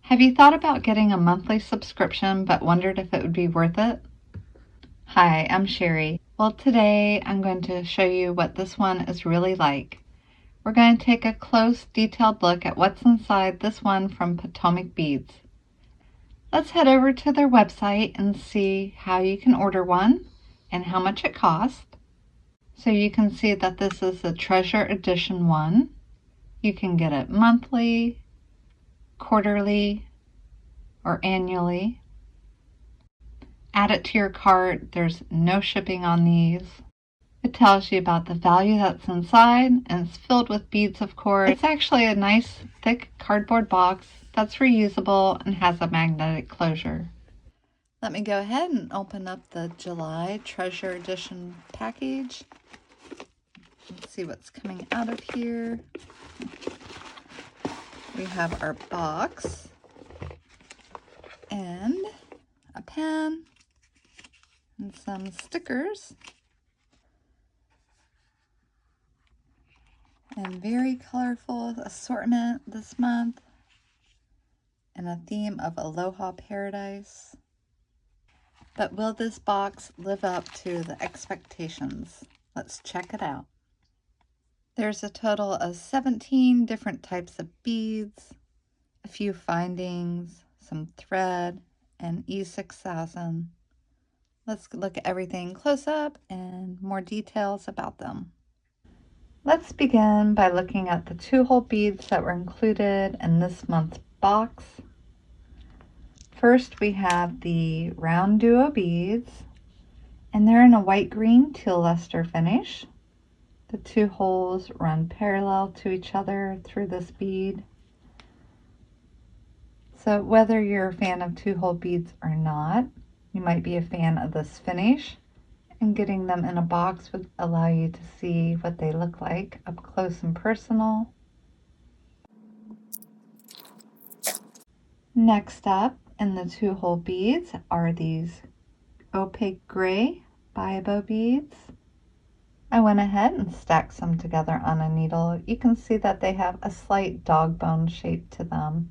Have you thought about getting a monthly subscription but wondered if it would be worth it? Hi, I'm Sherry. Well, today I'm going to show you what this one is really like. We're going to take a close, detailed look at what's inside this one from PotomacBeads. Let's head over to their website and see how you can order one and how much it costs. So you can see that this is the Treasure Edition one. You can get it monthly, quarterly, or annually. Add it to your cart. There's no shipping on these. It tells you about the value that's inside, and it's filled with beads, of course. It's actually a nice thick cardboard box that's reusable and has a magnetic closure. Let me go ahead and open up the July Treasure Edition package. Let's see what's coming out of here. We have our box and a pen and some stickers and very colorful assortment this month and a theme of Aloha Paradise. But will this box live up to the expectations? Let's check it out. There's a total of 17 different types of beads, a few findings, some thread, and E6000. Let's look at everything close up and more details about them. Let's begin by looking at the 2-hole beads that were included in this month's box. First, we have the round duo beads, and they're in a white-green teal luster finish. The 2 holes run parallel to each other through this bead. So whether you're a fan of 2-hole beads or not, you might be a fan of this finish, and getting them in a box would allow you to see what they look like up close and personal. Next up in the 2-hole beads are these opaque gray bibo beads. I went ahead and stacked some together on a needle. You can see that they have a slight dog bone shape to them.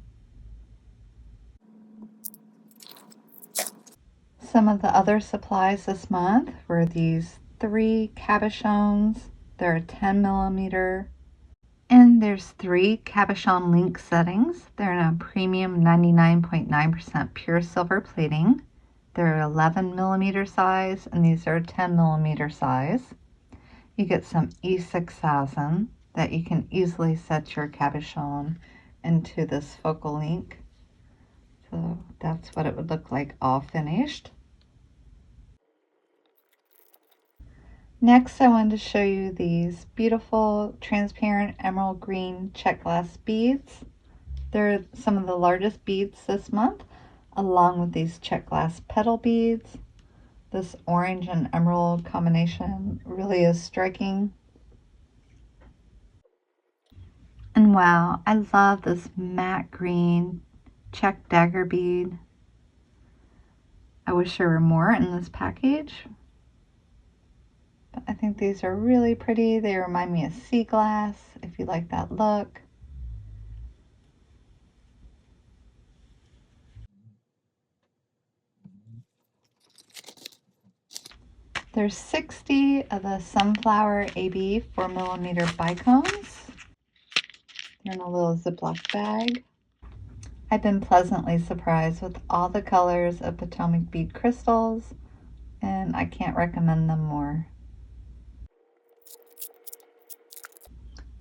Some of the other supplies this month were these 3 cabochons. They're 10 millimeter. And there's 3 cabochon link settings. They're in a premium 99.9% pure silver plating. They're 11 millimeter size, and these are 10 millimeter size. You get some E6000 that you can easily set your cabochon into this focal link. So that's what it would look like all finished. Next, I wanted to show you these beautiful transparent emerald green check glass beads. They're some of the largest beads this month, along with these check glass petal beads. This orange and emerald combination really is striking. And wow, I love this matte green check dagger bead. I wish there were more in this package. But I think these are really pretty. They remind me of sea glass, if you like that look. There's 60 of the Sunflower AB 4 millimeter bicones. They're in a little Ziploc bag. I've been pleasantly surprised with all the colors of Potomac bead crystals, and I can't recommend them more.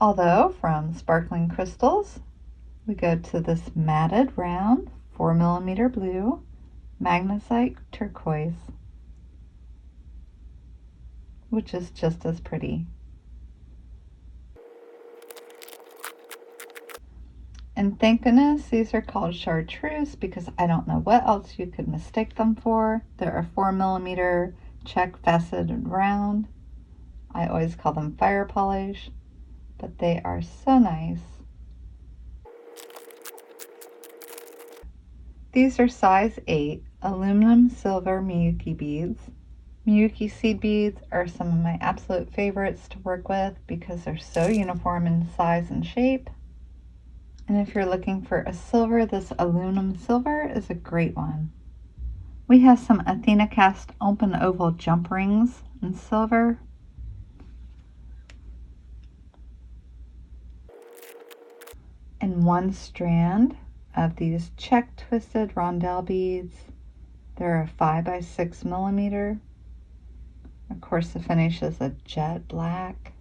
Although from sparkling crystals, we go to this matted round 4 millimeter blue magnesite turquoise, which is just as pretty. And thank goodness these are called chartreuse, because I don't know what else you could mistake them for. They're a 4 millimeter check faceted round. I always call them fire polish, but they are so nice. These are size 8 aluminum silver Miyuki beads. Miyuki seed beads are some of my absolute favorites to work with because they're so uniform in size and shape. And if you're looking for a silver, this aluminum silver is a great one. We have some Athena cast open oval jump rings in silver. And one strand of these check twisted rondelle beads. They're a 5 by 6 millimeter. Of course, the finish is a jet black.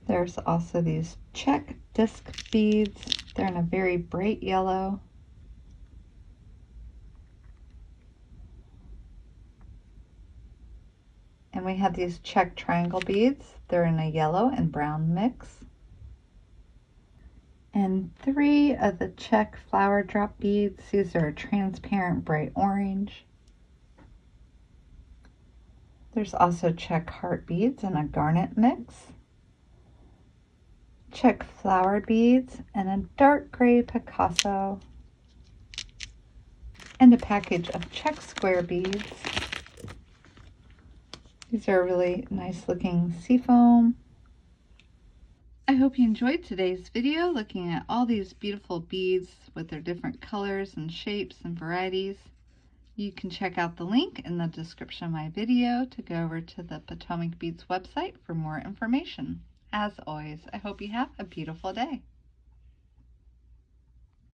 There's also these check disc beads. They're in a very bright yellow. And we have these check triangle beads. They're in a yellow and brown mix. And 3 of the check flower drop beads. These are transparent bright orange. There's also check heart beads in a garnet mix. Check flower beads and a dark gray Picasso. And a package of check square beads. These are really nice looking seafoam. I hope you enjoyed today's video looking at all these beautiful beads with their different colors and shapes and varieties. You can check out the link in the description of my video to go over to the PotomacBeads website for more information. As always, I hope you have a beautiful day.